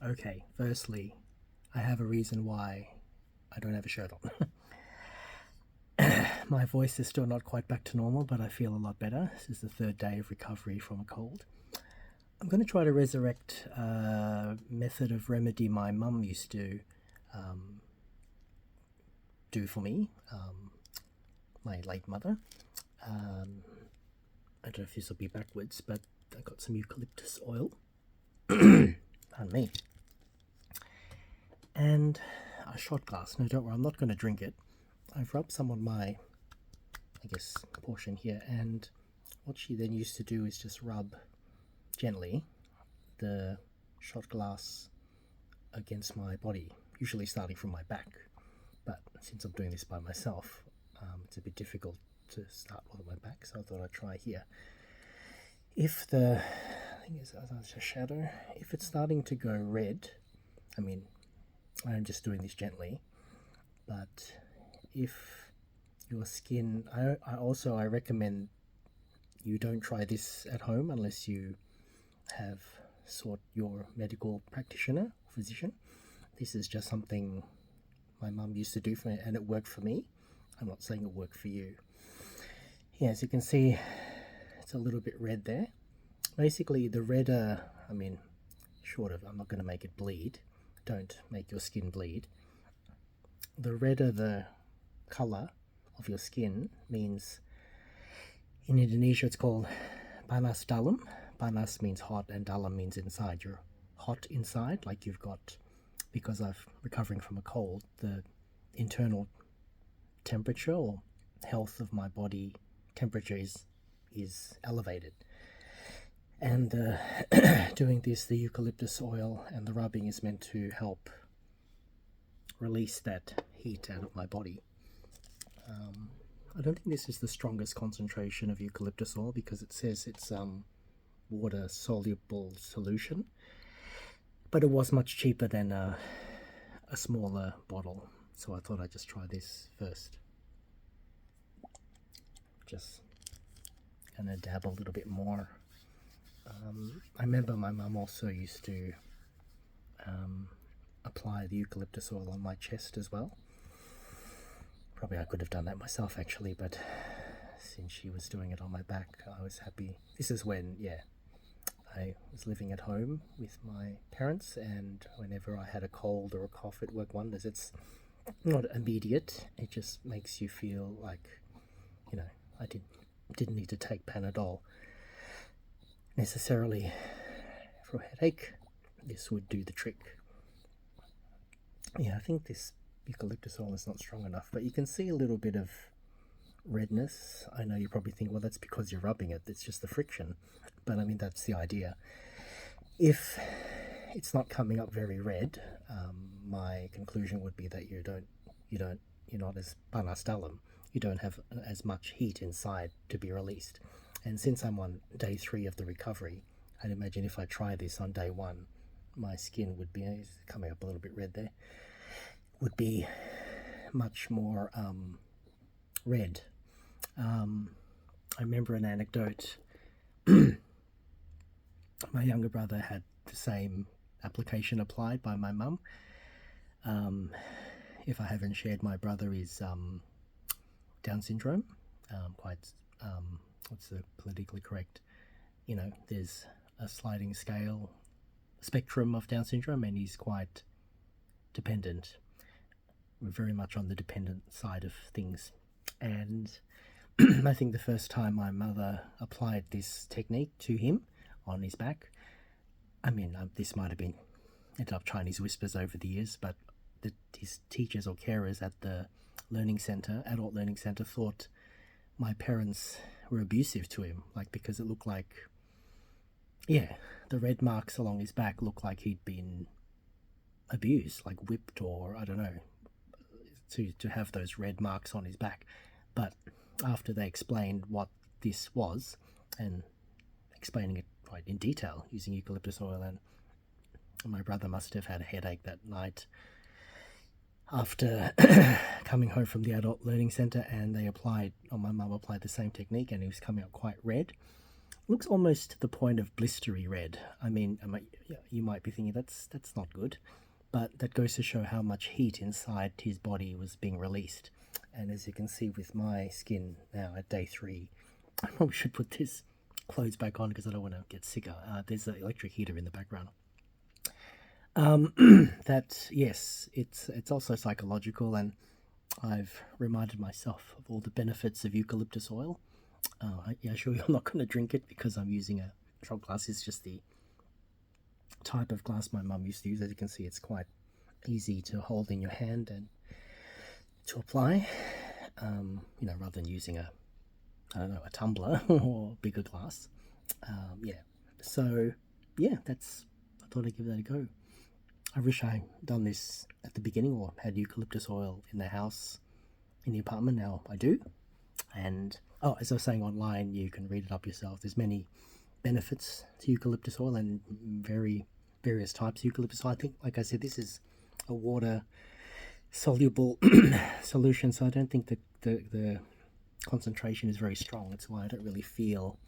Okay, firstly, I have a reason why I don't have a shirt on. My voice is still not quite back to normal, but I feel a lot better. This is the third day of recovery from a cold. I'm going to try to resurrect a method of remedy my mum used to um, do for me, my late mother. Um, I don't know if this will be backwards, but I got some eucalyptus oil. Pardon me. And a shot glass. No, don't worry, I'm not going to drink it. I've rubbed some on my, I guess, portion here, and what she then used to do is just rub gently the shot glass against my body, usually starting from my back. But since I'm doing this by myself, it's a bit difficult to start with my back, so I thought I'd try here. If the thing is, as a shadow, if it's starting to go red, I mean, I'm just doing this gently, but if your skin, I recommend you don't try this at home unless you have sought your medical practitioner, physician. This is just something my mum used to do for me, and it worked for me. I'm not saying it worked for you. Yeah, as you can see, it's a little bit red there. Basically, the redder, I mean, short of, I'm not going to make it bleed. Don't make your skin bleed. The redder the color of your skin means, in Indonesia it's called panas dalam. Panas means hot and dalam means inside. You're hot inside, like you've got, because I'm recovering from a cold, the internal temperature or health of my body temperature is elevated. And doing this, the eucalyptus oil and the rubbing is meant to help release that heat out of my body. I don't think this is the strongest concentration of eucalyptus oil because it says it's water soluble solution, but it was much cheaper than a smaller bottle, so I thought I'd just try this first. Just gonna dab a little bit more. I remember my mum also used to apply the eucalyptus oil on my chest as well. Probably I could have done that myself actually, but since she was doing it on my back, I was happy. This is when, yeah, I was living at home with my parents, and whenever I had a cold or a cough, it worked wonders. It's not immediate, it just makes you feel like, you know, I didn't need to take Panadol necessarily for a headache. This would do the trick. Yeah, I think this eucalyptus oil is not strong enough, but you can see a little bit of redness. I know you probably think, well, that's because you're rubbing it, it's just the friction, but I mean, that's the idea. If it's not coming up very red, my conclusion would be that you're not as panas dalam, you don't have as much heat inside to be released. And since I'm on day 3 of the recovery, I'd imagine if I try this on day 1, my skin would be coming up a little bit red there, would be much more red. I remember an anecdote. My younger brother had the same application applied by my mum. If I haven't shared, my brother is Down syndrome. Quite, what's the politically correct? You know, there's a sliding scale spectrum of Down syndrome, and he's quite dependent. We're very much on the dependent side of things. And I think the first time my mother applied this technique to him on his back, I mean, this might have been ended up Chinese whispers over the years, but his teachers or carers at the adult learning center, thought my parents were abusive to him, like, because it looked like, yeah, the red marks along his back looked like he'd been abused, like whipped, or I don't know, to have those red marks on his back. But after they explained what this was, and explaining it quite in detail using eucalyptus oil, and my brother must have had a headache that night after coming home from the adult learning center, and my mum applied the same technique, and he was coming up quite red. looks almost to the point of blistery red. I mean, you might be thinking that's not good, but that goes to show how much heat inside his body was being released. And as you can see with my skin now at day 3, I probably should put this clothes back on because I don't want to get sicker. There's an electric heater in the background. That, yes, it's also psychological, and I've reminded myself of all the benefits of eucalyptus oil. Yeah, sure, I'm not going to drink it because I'm using a shot glass. It's just the type of glass my mum used to use. As you can see, it's quite easy to hold in your hand and to apply, you know, rather than using a tumbler or bigger glass. Yeah, so yeah, I thought I'd give that a go. I wish I'd done this at the beginning or had eucalyptus oil in the house, in the apartment. Now I do. And as I was saying, online you can read it up yourself. There's many benefits to eucalyptus oil and various types of eucalyptus oil. I think, like I said, this is a water soluble solution, so I don't think that the concentration is very strong. That's why I don't really feel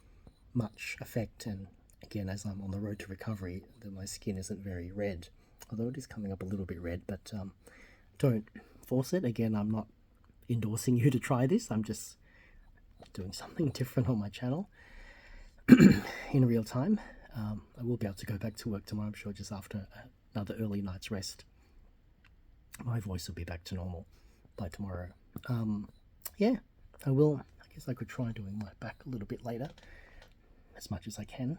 much effect. And again, as I'm on the road to recovery, my skin isn't very red, although it is coming up a little bit red. But don't force it. Again, I'm not endorsing you to try this. I'm just doing something different on my channel in real time. I will be able to go back to work tomorrow, I'm sure, just after another early night's rest. My voice will be back to normal by tomorrow. Yeah, I will. I guess I could try doing my back a little bit later, as much as I can.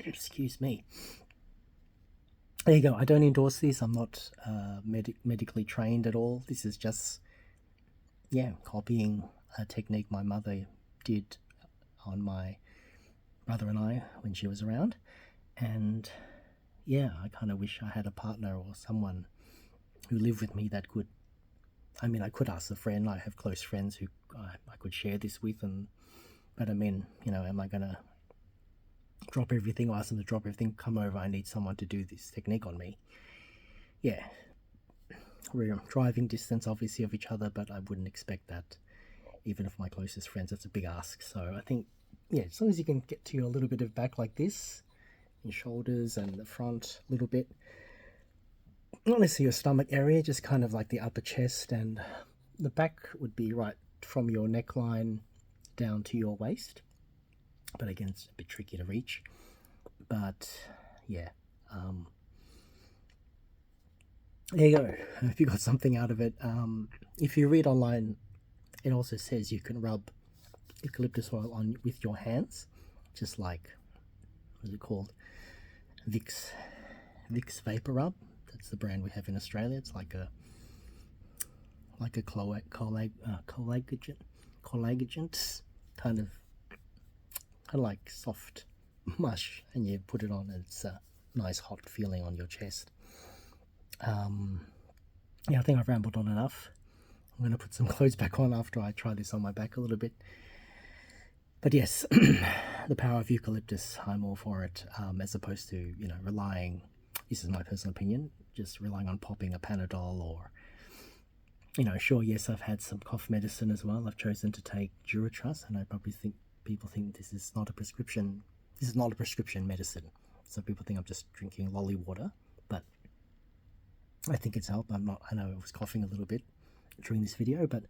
Excuse me. There you go. I don't endorse this. I'm not medically trained at all. This is just, yeah, copying a technique my mother did on my brother and I when she was around. And yeah, I kind of wish I had a partner or someone who lived with me that could, I mean, I could ask a friend. I have close friends who I could share this with, but I mean, you know, am I going to drop everything or ask them to drop everything, come over, I need someone to do this technique on me? Yeah, we're driving distance obviously of each other, but I wouldn't expect that even of my closest friends. That's a big ask. So I think, yeah, as long as you can get to your little bit of back like this, your shoulders and the front a little bit, not necessarily your stomach area, just kind of like the upper chest, and the back would be right from your neckline down to your waist. But again, it's a bit tricky to reach. But yeah, there you go. I hope you got something out of it. If you read online, it also says you can rub eucalyptus oil on with your hands, just like, what is it called? Vicks Vapor Rub. That's the brand we have in Australia. It's like a collagen kind of like soft mush, and you put it on, and it's a nice hot feeling on your chest. Yeah, I think I've rambled on enough. I'm going to put some clothes back on after I try this on my back a little bit. But yes, the power of eucalyptus, I'm all for it, as opposed to, you know, relying, this is my personal opinion, just relying on popping a Panadol or, you know, sure, yes, I've had some cough medicine as well. I've chosen to take Duratrust, and I probably think people think this is not a prescription medicine. So people think I'm just drinking lolly water, but I think it's helped. I know I was coughing a little bit during this video, but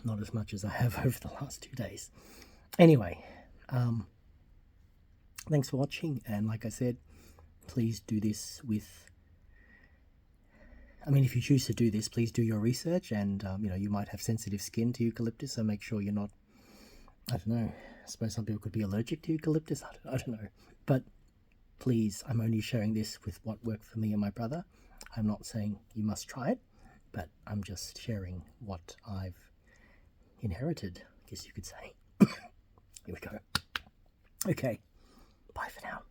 not as much as I have over the last 2 days. Anyway, thanks for watching, and like I said, please do this with, I mean, if you choose to do this, please do your research, and you know, you might have sensitive skin to eucalyptus, so make sure you're not, I don't know, I suppose some people could be allergic to eucalyptus, I don't know, but please, I'm only sharing this with what worked for me and my brother. I'm not saying you must try it, but I'm just sharing what I've inherited, I guess you could say. Here we go. Okay, bye for now.